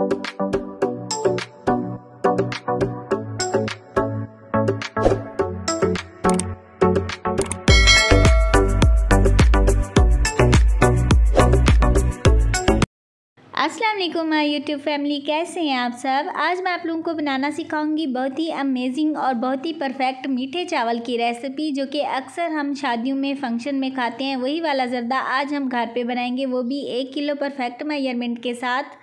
अस्सलाम वालेकुम my YouTube family, कैसे हैं आप सब। आज मैं आप लोगों को बनाना सिखाऊंगी बहुत ही अमेजिंग और बहुत ही परफेक्ट मीठे चावल की रेसिपी, जो कि अक्सर हम शादियों में फंक्शन में खाते हैं। वही वाला ज़र्दा आज हम घर पे बनाएंगे, वो भी 1 किलो परफेक्ट मेजरमेंट के साथ।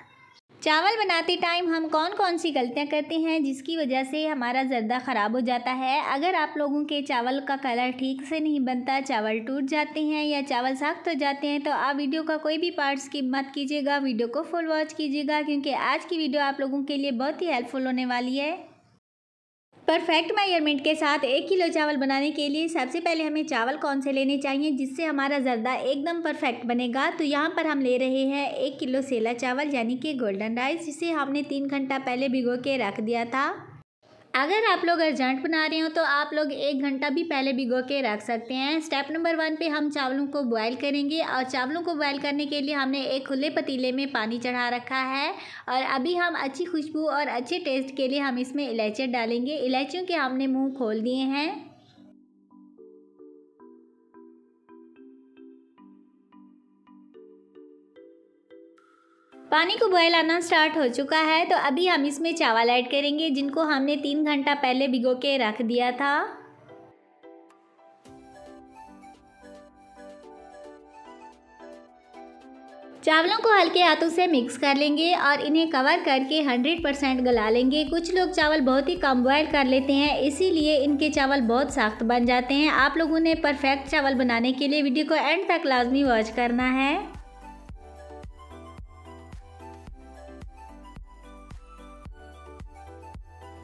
चावल बनाते टाइम हम कौन कौन सी गलतियां करते हैं जिसकी वजह से हमारा ज़र्दा ख़राब हो जाता है। अगर आप लोगों के चावल का कलर ठीक से नहीं बनता, चावल टूट जाते हैं या चावल सख्त हो जाते हैं, तो आप वीडियो का कोई भी पार्ट स्किप मत कीजिएगा, वीडियो को फुल वॉच कीजिएगा, क्योंकि आज की वीडियो आप लोगों के लिए बहुत ही हेल्पफुल होने वाली है। परफेक्ट मेजरमेंट के साथ 1 किलो चावल बनाने के लिए सबसे पहले हमें चावल कौन से लेने चाहिए जिससे हमारा ज़र्दा एकदम परफेक्ट बनेगा। तो यहाँ पर हम ले रहे हैं 1 किलो सेला चावल, यानी कि गोल्डन राइस, जिसे हमने 3 घंटा पहले भिगो के रख दिया था। अगर आप लोग अर्जेंट बना रहे हो तो आप लोग 1 घंटा भी पहले भिगो के रख सकते हैं। स्टेप नंबर 1 पे हम चावलों को बॉयल करेंगे, और चावलों को बॉयल करने के लिए हमने एक खुले पतीले में पानी चढ़ा रखा है। और अभी हम अच्छी खुशबू और अच्छे टेस्ट के लिए हम इसमें इलायची डालेंगे। इलायचियों के हमने मुंह खोल दिए हैं। पानी को बॉयल आना स्टार्ट हो चुका है, तो अभी हम इसमें चावल ऐड करेंगे जिनको हमने 3 घंटा पहले भिगो के रख दिया था। चावलों को हल्के हाथों से मिक्स कर लेंगे और इन्हें कवर करके 100% गला लेंगे। कुछ लोग चावल बहुत ही कम बॉयल कर लेते हैं, इसीलिए इनके चावल बहुत सख्त बन जाते हैं। आप लोगों ने परफेक्ट चावल बनाने के लिए वीडियो को एंड तक लाजमी वॉच करना है।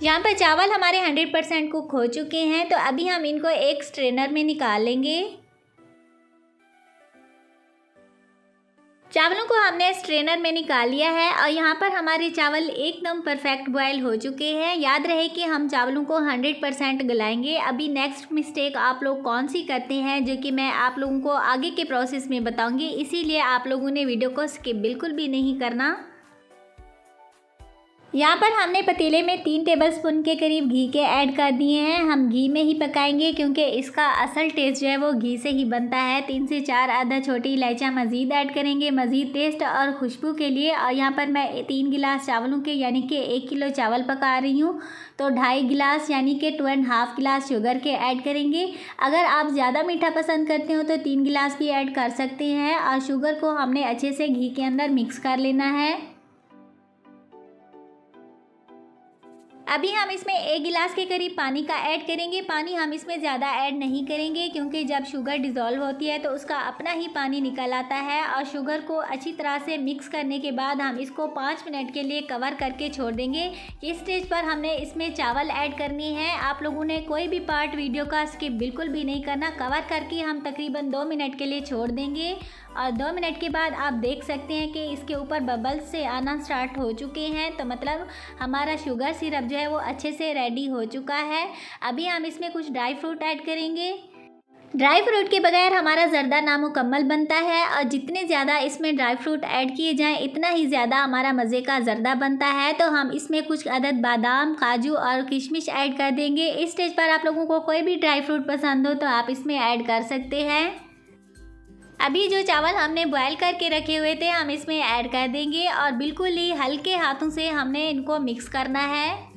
यहाँ पर चावल हमारे 100% कुक हो चुके हैं, तो अभी हम इनको एक स्ट्रेनर में निकाल लेंगे। चावलों को हमने स्ट्रेनर में निकाल लिया है और यहाँ पर हमारे चावल एकदम परफेक्ट बॉयल हो चुके हैं। याद रहे कि हम चावलों को 100% गलाएंगे। अभी नेक्स्ट मिस्टेक आप लोग कौन सी करते हैं, जो कि मैं आप लोगों को आगे के प्रोसेस में बताऊंगी, इसीलिए आप लोगों ने वीडियो को स्किप बिल्कुल भी नहीं करना। यहाँ पर हमने पतीले में 3 टेबलस्पून के करीब घी के ऐड कर दिए हैं। हम घी में ही पकाएंगे क्योंकि इसका असल टेस्ट जो है वो घी से ही बनता है। 3 से 4 आधा छोटी इलायचियाँ मज़ीद ऐड करेंगे, मज़ीद टेस्ट और खुशबू के लिए। और यहाँ पर मैं 3 गिलास चावलों के, यानी कि 1 किलो चावल पका रही हूँ, तो 2.5 गिलास यानी कि 2.5 गिलास शुगर के ऐड करेंगे। अगर आप ज़्यादा मीठा पसंद करते हो तो 3 गिलास भी ऐड कर सकते हैं। और शुगर को हमने अच्छे से घी के अंदर मिक्स कर लेना है। अभी हम इसमें 1 गिलास के करीब पानी का ऐड करेंगे। पानी हम इसमें ज़्यादा ऐड नहीं करेंगे क्योंकि जब शुगर डिज़ोल्व होती है तो उसका अपना ही पानी निकल आता है। और शुगर को अच्छी तरह से मिक्स करने के बाद हम इसको 5 मिनट के लिए कवर करके छोड़ देंगे। इस स्टेज पर हमने इसमें चावल ऐड करनी है। आप लोगों ने कोई भी पार्ट वीडियो का स्किप बिल्कुल भी नहीं करना। कवर करके हम तकरीबन 2 मिनट के लिए छोड़ देंगे, और 2 मिनट के बाद आप देख सकते हैं कि इसके ऊपर बबल्स से आना स्टार्ट हो चुके हैं, तो मतलब हमारा शुगर सिरप जो है वो अच्छे से रेडी हो चुका है। अभी हम इसमें कुछ ड्राई फ्रूट ऐड करेंगे। ड्राई फ्रूट के बगैर हमारा ज़र्दा नामुकम्मल बनता है, और जितने ज़्यादा इसमें ड्राई फ्रूट ऐड किए जाएं इतना ही ज़्यादा हमारा मज़े का ज़र्दा बनता है। तो हम इसमें कुछ अदद बादाम, काजू और किशमिश ऐड कर देंगे। इस स्टेज पर आप लोगों को कोई भी ड्राई फ्रूट पसंद हो तो आप इसमें ऐड कर सकते हैं। अभी जो चावल हमने बॉयल करके रखे हुए थे हम इसमें ऐड कर देंगे, और बिल्कुल ही हल्के हाथों से हमने इनको मिक्स करना है।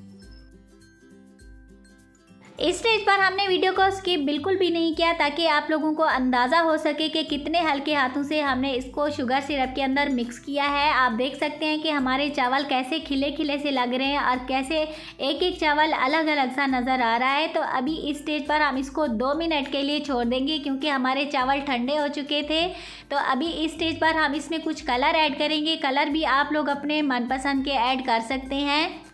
इस स्टेज पर हमने वीडियो को स्किप बिल्कुल भी नहीं किया, ताकि आप लोगों को अंदाज़ा हो सके कि कितने हल्के हाथों से हमने इसको शुगर सिरप के अंदर मिक्स किया है। आप देख सकते हैं कि हमारे चावल कैसे खिले खिले से लग रहे हैं और कैसे एक एक चावल अलग अलग सा नज़र आ रहा है। तो अभी इस स्टेज पर हम इसको 2 मिनट के लिए छोड़ देंगे क्योंकि हमारे चावल ठंडे हो चुके थे। तो अभी इस स्टेज पर हम इसमें कुछ कलर ऐड करेंगे। कलर भी आप लोग अपने मनपसंद के ऐड कर सकते हैं।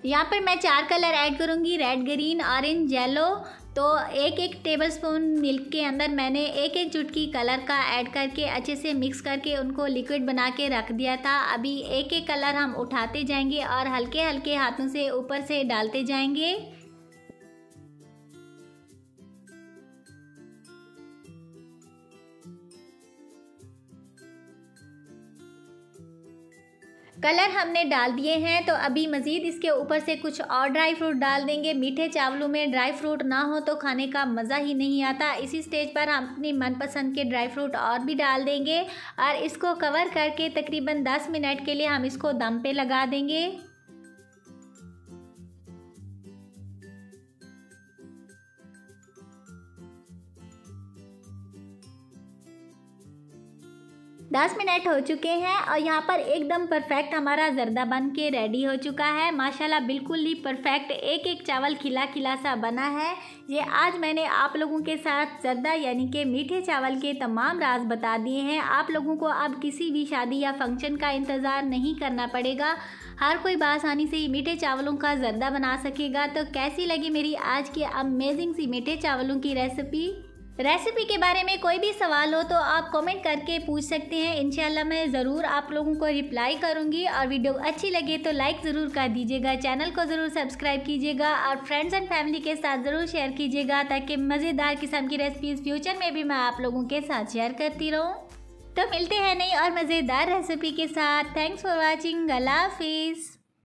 यहाँ पर मैं 4 कलर ऐड करूँगी, रेड, ग्रीन, ऑरेंज, येलो। तो 1-1 टेबलस्पून मिल्क के अंदर मैंने 1-1 चुटकी कलर का ऐड करके अच्छे से मिक्स करके उनको लिक्विड बना के रख दिया था। अभी 1-1 कलर हम उठाते जाएंगे और हल्के हल्के हाथों से ऊपर से डालते जाएंगे। कलर हमने डाल दिए हैं, तो अभी मज़ीद इसके ऊपर से कुछ और ड्राई फ्रूट डाल देंगे। मीठे चावलों में ड्राई फ्रूट ना हो तो खाने का मज़ा ही नहीं आता। इसी स्टेज पर हम अपनी मनपसंद के ड्राई फ्रूट और भी डाल देंगे और इसको कवर करके तकरीबन 10 मिनट के लिए हम इसको दम पे लगा देंगे। 10 मिनट हो चुके हैं और यहाँ पर एकदम परफेक्ट हमारा ज़र्दा बन के रेडी हो चुका है। माशाल्लाह बिल्कुल ही परफेक्ट एक एक चावल खिला खिला सा बना है। ये आज मैंने आप लोगों के साथ ज़र्दा यानी कि मीठे चावल के तमाम राज बता दिए हैं। आप लोगों को अब किसी भी शादी या फंक्शन का इंतज़ार नहीं करना पड़ेगा। हर कोई बआसानी से मीठे चावलों का ज़र्दा बना सकेगा। तो कैसी लगी मेरी आज की अमेजिंग सी मीठे चावलों की रेसिपी के बारे में कोई भी सवाल हो तो आप कमेंट करके पूछ सकते हैं। इंशाल्लाह मैं ज़रूर आप लोगों को रिप्लाई करूंगी। और वीडियो अच्छी लगे तो लाइक ज़रूर कर दीजिएगा, चैनल को ज़रूर सब्सक्राइब कीजिएगा और फ्रेंड्स एंड फैमिली के साथ ज़रूर शेयर कीजिएगा ताकि मज़ेदार किस्म की रेसिपीज़ फ्यूचर में भी मैं आप लोगों के साथ शेयर करती रहूँ। तो मिलते हैं नई और मज़ेदार रेसिपी के साथ। Thanks for watching. अल्लाह हाफिज़।